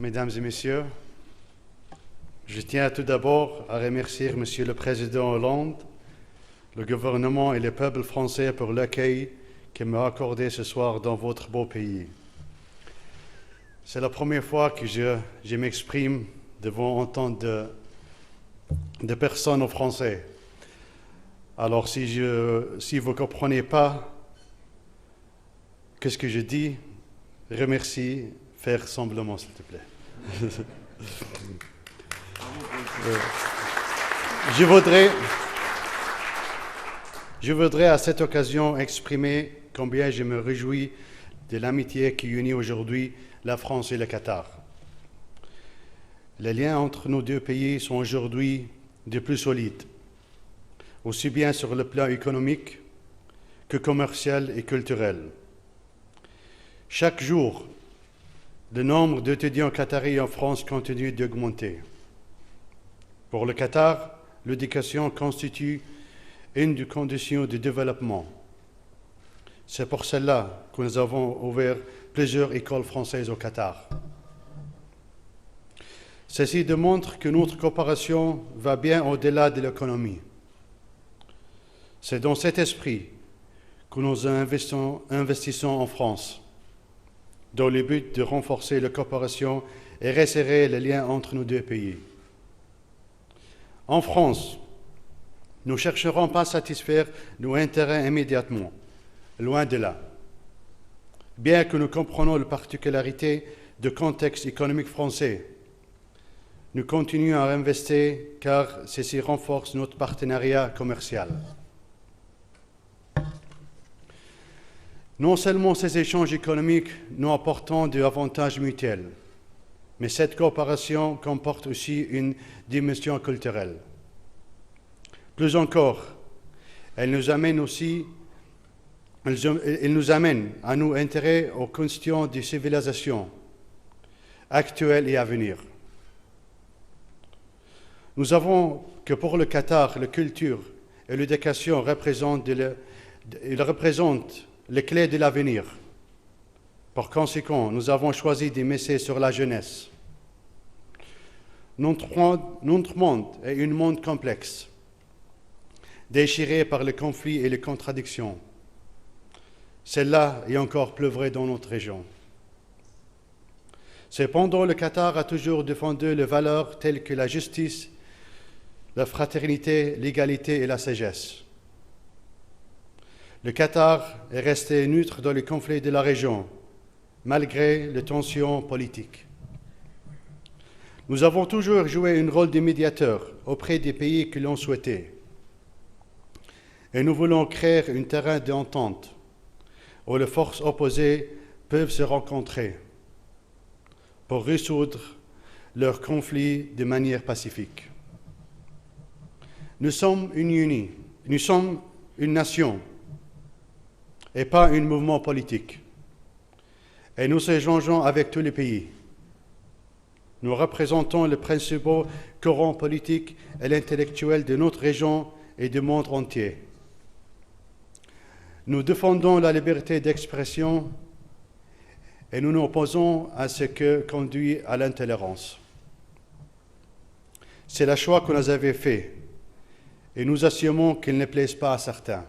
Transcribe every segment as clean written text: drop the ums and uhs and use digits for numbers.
Mesdames et Messieurs, je tiens tout d'abord à remercier Monsieur le Président Hollande, le gouvernement et le peuple français pour l'accueil qu'il m'a accordé ce soir dans votre beau pays. C'est la première fois que je m'exprime devant autant de personnes en français. Alors si vous ne comprenez pas ce que je dis, remercie, faire semblant, s'il te plaît. Je voudrais à cette occasion exprimer combien je me réjouis de l'amitié qui unit aujourd'hui la France et le Qatar. Les liens entre nos deux pays sont aujourd'hui de plus solides, aussi bien sur le plan économique que commercial et culturel. Chaque jour, le nombre d'étudiants qataris en France continue d'augmenter. Pour le Qatar, l'éducation constitue une des conditions de développement. C'est pour cela que nous avons ouvert plusieurs écoles françaises au Qatar. Ceci démontre que notre coopération va bien au-delà de l'économie. C'est dans cet esprit que nous investissons en France, dans le but de renforcer la coopération et resserrer les liens entre nos deux pays. En France, nous ne chercherons pas à satisfaire nos intérêts immédiatement, loin de là. Bien que nous comprenions les particularités du contexte économique français, nous continuons à investir car ceci renforce notre partenariat commercial. Non seulement ces échanges économiques nous apportent des avantages mutuels, mais cette coopération comporte aussi une dimension culturelle. Plus encore, elle nous amène à nous intéresser aux questions de civilisation actuelles et à venir. Nous savons que pour le Qatar, la culture et l'éducation représentent les clés de l'avenir. Par conséquent, nous avons choisi de miser sur la jeunesse. Notre monde est un monde complexe, déchiré par les conflits et les contradictions. Celle-là est encore plus vrai dans notre région. Cependant, le Qatar a toujours défendu les valeurs telles que la justice, la fraternité, l'égalité et la sagesse. Le Qatar est resté neutre dans les conflits de la région, malgré les tensions politiques. Nous avons toujours joué un rôle de médiateur auprès des pays que l'on souhaitait. Et nous voulons créer un terrain d'entente où les forces opposées peuvent se rencontrer pour résoudre leurs conflits de manière pacifique. Nous sommes unis, nous sommes une nation et pas un mouvement politique. Et nous échangeons avec tous les pays. Nous représentons les principaux courants politiques et intellectuels de notre région et du monde entier. Nous défendons la liberté d'expression et nous nous opposons à ce qui conduit à l'intolérance. C'est le choix que nous avons fait et nous assumons qu'il ne plaise pas à certains.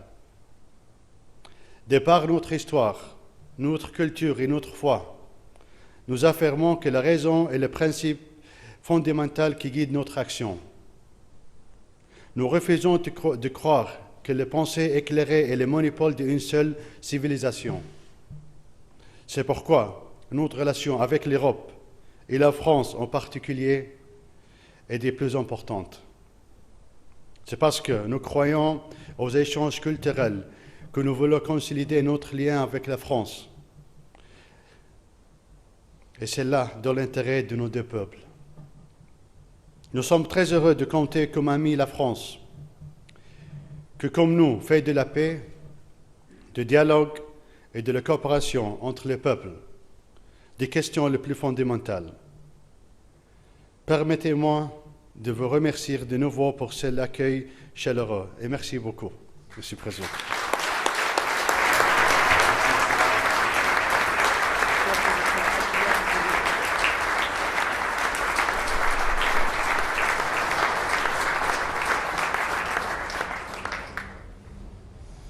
De par notre histoire, notre culture et notre foi, nous affirmons que la raison est le principe fondamental qui guide notre action. Nous refusons de croire que les pensées éclairées est le monopole d'une seule civilisation. C'est pourquoi notre relation avec l'Europe et la France en particulier est des plus importantes. C'est parce que nous croyons aux échanges culturels que nous voulons consolider notre lien avec la France. Et c'est là dans l'intérêt de nos deux peuples. Nous sommes très heureux de compter comme ami la France, que comme nous fait de la paix, du dialogue et de la coopération entre les peuples, des questions les plus fondamentales. Permettez-moi de vous remercier de nouveau pour cet accueil chaleureux et merci beaucoup, Monsieur le Président.